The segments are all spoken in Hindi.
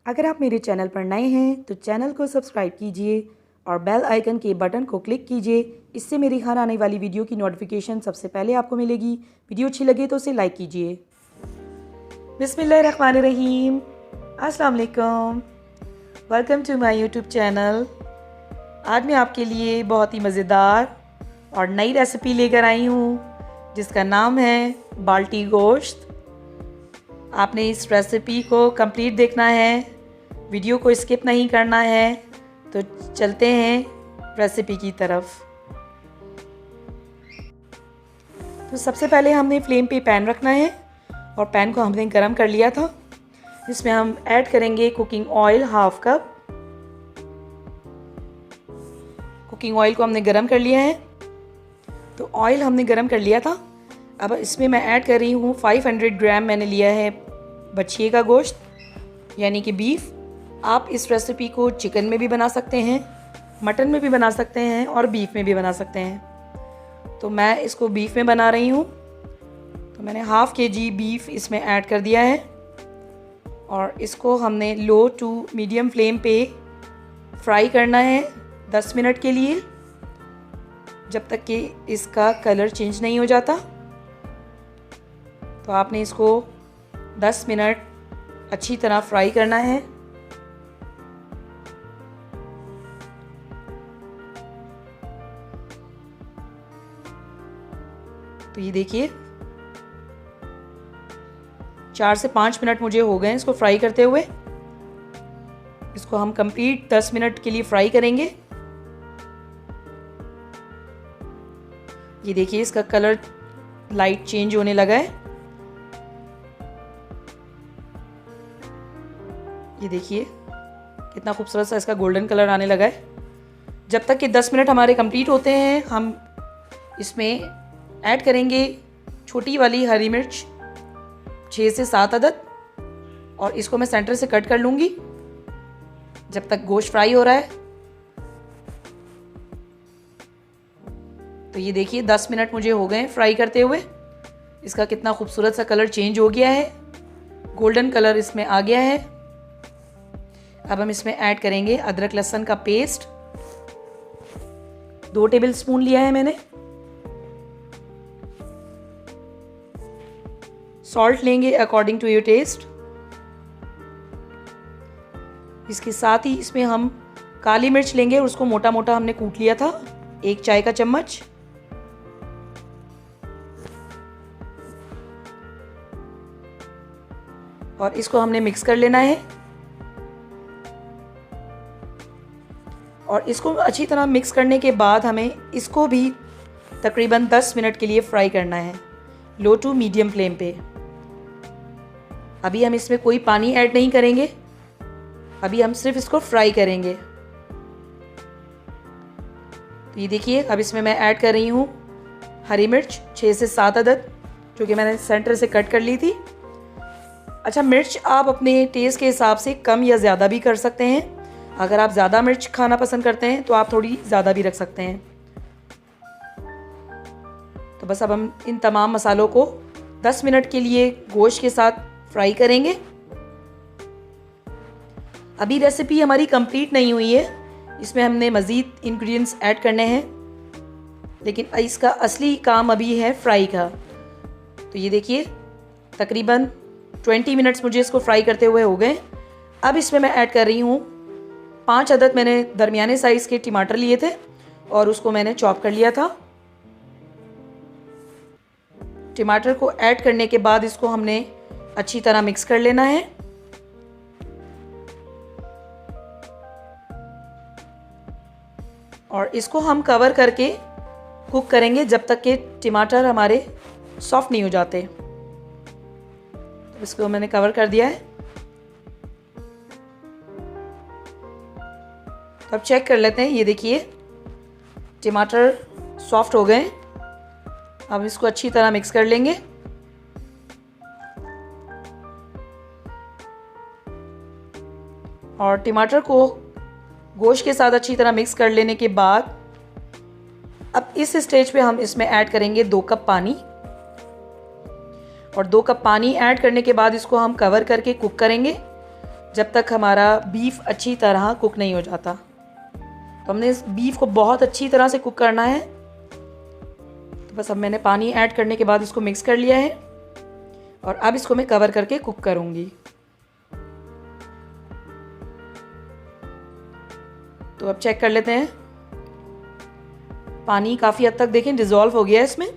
अगर आप मेरे चैनल पर नए हैं तो चैनल को सब्सक्राइब कीजिए और बेल आइकन के बटन को क्लिक कीजिए। इससे मेरी हर आने वाली वीडियो की नोटिफिकेशन सबसे पहले आपको मिलेगी। वीडियो अच्छी लगे तो उसे लाइक कीजिए। बिस्मिल्लाहिर्रहमानिर्रहीम। अस्सलाम वालेकुम। Welcome to my YouTube channel. आज मैं आपके लिए बहुत ही मज़ेदार और नई रेसिपी लेकर आई हूँ जिसका नाम है बाल्टी गोश्त। आपने इस रेसिपी को कंप्लीट देखना है, वीडियो को स्किप नहीं करना है। तो चलते हैं रेसिपी की तरफ। तो सबसे पहले हमने फ्लेम पे पैन रखना है और पैन को हमने गरम कर लिया था। इसमें हम ऐड करेंगे cooking oil half cup. Cooking oil को हमने गरम कर लिया है। तो ऑयल हमने गरम कर लिया था। अब इसमें मैं ऐड कर रही हूँ 500 ग्राम मैंने लिया है बछिए का गोश्त, यानी कि बीफ। आप इस रेसिपी को चिकन में भी बना सकते हैं, मटन में भी बना सकते हैं और बीफ में भी बना सकते हैं। तो मैं इसको बीफ में बना रही हूँ। तो मैंने हाफ केजी बीफ इसमें ऐड कर दिया है और इसको हमने लो टू मीडियम फ्लेम पे फ्राई करना है 10 मिनट के लिए, जब तक कि इसका कलर चेंज नहीं हो जाता। तो आपने इसको 10 मिनट अच्छी तरह फ्राई करना है। तो ये देखिए 4 से 5 मिनट मुझे हो गए इसको फ्राई करते हुए। इसको हम कंप्लीट 10 मिनट के लिए फ्राई करेंगे। ये देखिए इसका कलर लाइट चेंज होने लगा है। ये देखिए कितना खूबसूरत सा इसका गोल्डन कलर आने लगा है। जब तक कि 10 मिनट हमारे कंप्लीट होते हैं, हम इसमें ऐड करेंगे छोटी वाली हरी मिर्च 6 से 7 अदद, और इसको मैं सेंटर से कट कर लूँगी जब तक गोश्त फ्राई हो रहा है। तो ये देखिए 10 मिनट मुझे हो गए फ्राई करते हुए। इसका कितना खूबसूरत सा कलर चेंज हो गया है, गोल्डन कलर इसमें आ गया है। अब हम इसमें ऐड करेंगे अदरक लहसुन का पेस्ट। 2 टेबलस्पून लिया है मैंने। सॉल्ट लेंगे अकॉर्डिंग टू योर टेस्ट। इसके साथ ही इसमें हम काली मिर्च लेंगे, उसको मोटा मोटा हमने कूट लिया था, 1 चाय का चम्मच। और इसको हमने मिक्स कर लेना है और इसको अच्छी तरह मिक्स करने के बाद हमें इसको भी तकरीबन 10 मिनट के लिए फ्राई करना है लो टू मीडियम फ्लेम पे। अभी हम इसमें कोई पानी ऐड नहीं करेंगे, अभी हम सिर्फ इसको फ्राई करेंगे। तो ये देखिए अब इसमें मैं ऐड कर रही हूँ हरी मिर्च 6 से 7 अदद, जो कि मैंने सेंटर से कट कर ली थी। अच्छा, मिर्च आप अपने टेस्ट के हिसाब से कम या ज़्यादा भी कर सकते हैं। अगर आप ज़्यादा मिर्च खाना पसंद करते हैं तो आप थोड़ी ज़्यादा भी रख सकते हैं। तो बस अब हम इन तमाम मसालों को 10 मिनट के लिए गोश्त के साथ फ्राई करेंगे। अभी रेसिपी हमारी कंप्लीट नहीं हुई है, इसमें हमने मज़ीद इंग्रेडिएंट्स ऐड करने हैं, लेकिन इसका असली काम अभी है फ्राई का। तो ये देखिए तकरीबन 20 मिनट्स मुझे इसको फ्राई करते हुए हो गए। अब इसमें मैं ऐड कर रही हूँ 5 अदद मैंने दरमियाने साइज़ के टमाटर लिए थे और उसको मैंने चॉप कर लिया था। टमाटर को ऐड करने के बाद इसको हमने अच्छी तरह मिक्स कर लेना है। और इसको हम कवर करके कुक करेंगे जब तक कि टमाटर हमारे सॉफ्ट नहीं हो जाते। तो इसको मैंने कवर कर दिया है। तो अब चेक कर लेते हैं। ये देखिए टमाटर सॉफ्ट हो गए। अब इसको अच्छी तरह मिक्स कर लेंगे। और टमाटर को गोश्त के साथ अच्छी तरह मिक्स कर लेने के बाद अब इस स्टेज पे हम इसमें ऐड करेंगे 2 कप पानी। और 2 कप पानी ऐड करने के बाद इसको हम कवर करके कुक करेंगे जब तक हमारा बीफ अच्छी तरह कुक नहीं हो जाता। तो हमने इस बीफ को बहुत अच्छी तरह से कुक करना है। तो बस अब मैंने पानी ऐड करने के बाद इसको मिक्स कर लिया है और अब इसको मैं कवर करके कुक करूँगी। तो अब चेक कर लेते हैं। पानी काफ़ी हद तक देखें डिज़ोल्व हो गया है इसमें।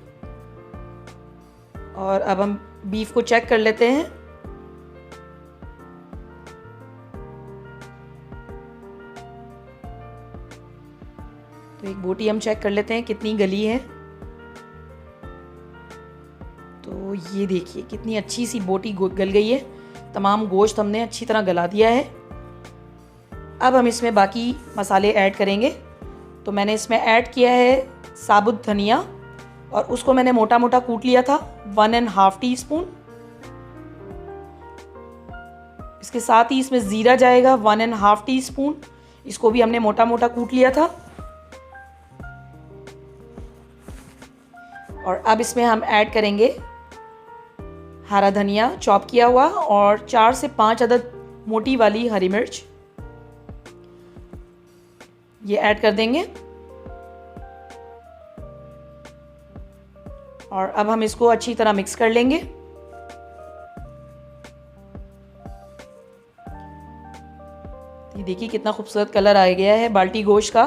और अब हम बीफ को चेक कर लेते हैं। तो एक बोटी हम चेक कर लेते हैं कितनी गली है। तो ये देखिए कितनी अच्छी सी बोटी गल गई है। तमाम गोश्त हमने अच्छी तरह गला दिया है। अब हम इसमें बाकी मसाले ऐड करेंगे। तो मैंने इसमें ऐड किया है साबुत धनिया और उसको मैंने मोटा मोटा कूट लिया था 1.5 टीस्पून। इसके साथ ही इसमें ज़ीरा जाएगा 1.5 टीस्पून। इसको भी हमने मोटा मोटा कूट लिया था। और अब इसमें हम ऐड करेंगे हरा धनिया चॉप किया हुआ और 4 से 5 अदद मोटी वाली हरी मिर्च ये ऐड कर देंगे। और अब हम इसको अच्छी तरह मिक्स कर लेंगे। ये देखिए कितना खूबसूरत कलर आ गया है बाल्टी गोश्त का।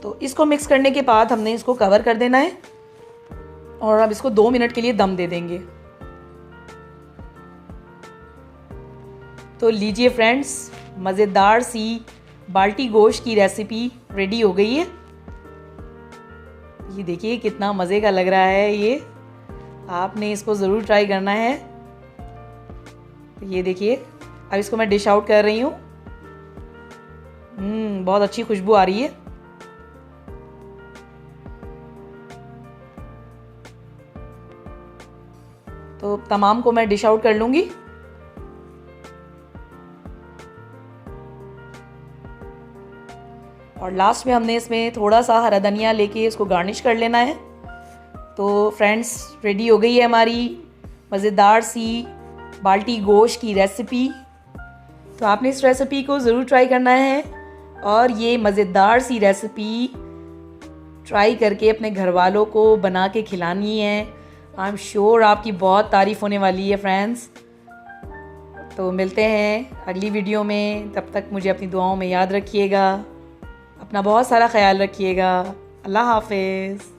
तो इसको मिक्स करने के बाद हमने इसको कवर कर देना है और अब इसको 2 मिनट के लिए दम दे देंगे। तो लीजिए फ्रेंड्स, मज़ेदार सी बाल्टी गोश्त की रेसिपी रेडी हो गई है। ये देखिए कितना मज़े का लग रहा है। ये आपने इसको ज़रूर ट्राई करना है। तो ये देखिए अब इसको मैं डिश आउट कर रही हूँ। बहुत अच्छी खुशबू आ रही है। तो तमाम को मैं डिश आउट कर लूँगी। और लास्ट में हमने इसमें थोड़ा सा हरा धनिया लेके इसको गार्निश कर लेना है। तो फ्रेंड्स, रेडी हो गई है हमारी मज़ेदार सी बाल्टी गोश्त की रेसिपी। तो आपने इस रेसिपी को ज़रूर ट्राई करना है और ये मज़ेदार सी रेसिपी ट्राई करके अपने घर वालों को बना के खिलानी है। आई एम श्योर आपकी बहुत तारीफ़ होने वाली है फ्रेंड्स। तो मिलते हैं अगली वीडियो में। तब तक मुझे अपनी दुआओं में याद रखिएगा। अपना बहुत सारा ख्याल रखिएगा। अल्लाह हाफ़िज़।